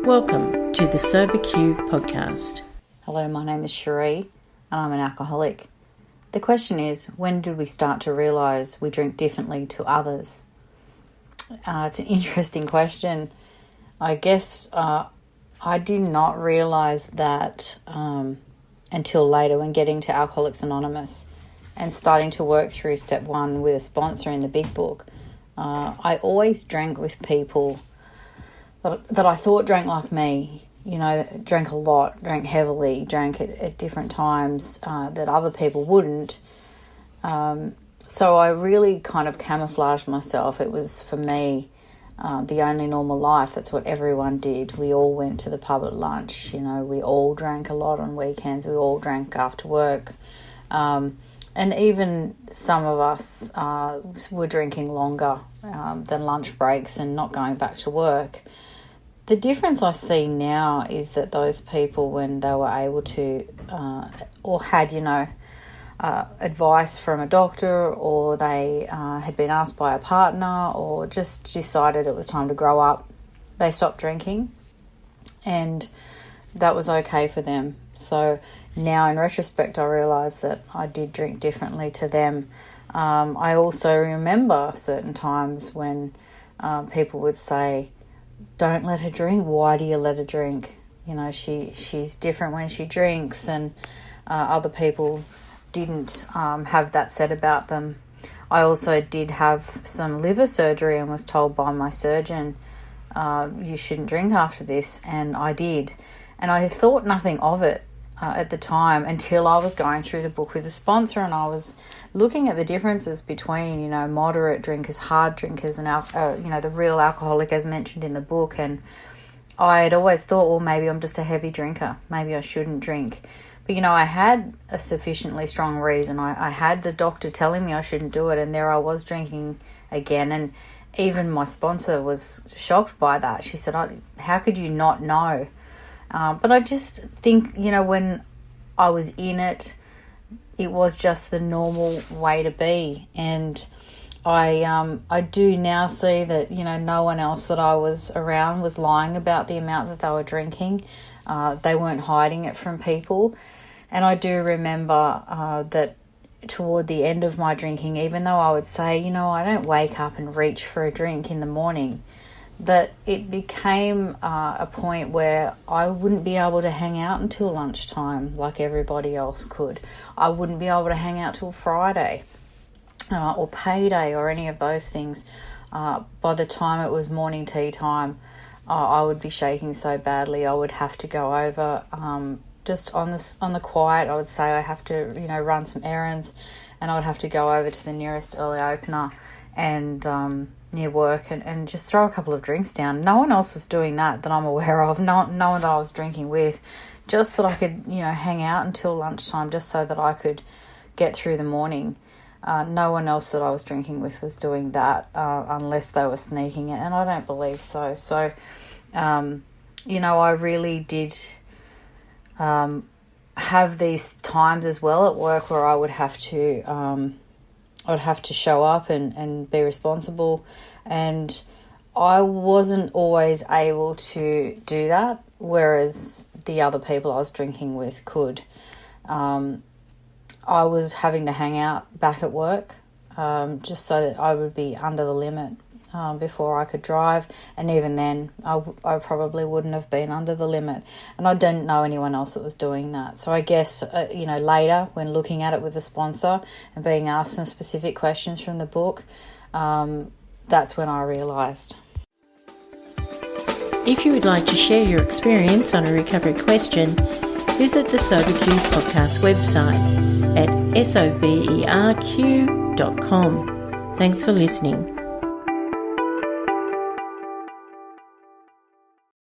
Welcome to the SoberQ podcast. Hello, my name is Cherrie and I'm an alcoholic. The question is, when did we start to realise we drink differently to others? It's an interesting question. I guess I did not realise that until later when getting to Alcoholics Anonymous and starting to work through step 1 with a sponsor in the big book. I always drank with people that I thought drank like me, drank a lot, drank heavily, drank at different times that other people wouldn't. So I really kind of camouflaged myself. It was, for me, the only normal life. That's what everyone did. We all went to the pub at lunch. We all drank a lot on weekends. We all drank after work. And even some of us were drinking longer than lunch breaks and not going back to work. The difference I see now is that those people, when they were able to or had, advice from a doctor, or they had been asked by a partner, or just decided it was time to grow up, they stopped drinking, and that was okay for them. So now in retrospect, I realise that I did drink differently to them. I also remember certain times when people would say, "Don't let her drink. Why do you let her drink? She's different when she drinks," and other people didn't have that said about them. I also did have some liver surgery and was told by my surgeon, "You shouldn't drink after this," and I did. And I thought nothing of it at the time until I was going through the book with a sponsor, and I was looking at the differences between, moderate drinkers, hard drinkers, and the real alcoholic, as mentioned in the book. And I had always thought, well, maybe I'm just a heavy drinker. Maybe I shouldn't drink. But, I had a sufficiently strong reason. I had the doctor telling me I shouldn't do it, and there I was drinking again. And even my sponsor was shocked by that. She said, "How could you not know?" But I just think, when I was in it, it was just the normal way to be. And I do now see that, no one else that I was around was lying about the amount that they were drinking. They weren't hiding it from people. And I do remember that toward the end of my drinking, even though I would say, I don't wake up and reach for a drink in the morning, that it became a point where I wouldn't be able to hang out until lunchtime like everybody else could. I wouldn't be able to hang out till Friday or payday or any of those things. By the time it was morning tea time, I would be shaking so badly I would have to go over just on the quiet. I would say I have to run some errands, and I would have to go over to the nearest early opener and near work and just throw a couple of drinks down. No one else was doing that I'm aware of. No one that I was drinking with, just that I could hang out until lunchtime just so that I could get through the morning. No one else that I was drinking with was doing that unless they were sneaking it, and I don't believe so. So I really did have these times as well at work where I would have to show up and be responsible, and I wasn't always able to do that, whereas the other people I was drinking with could. I was having to hang out back at work just so that I would be under the limit before I could drive, and even then I probably wouldn't have been under the limit, and I didn't know anyone else that was doing that. So I guess later, when looking at it with a sponsor and being asked some specific questions from the book, that's when I realised. If you would like to share your experience on a recovery question, visit the SoberQ podcast website at soberq.com. Thanks for listening.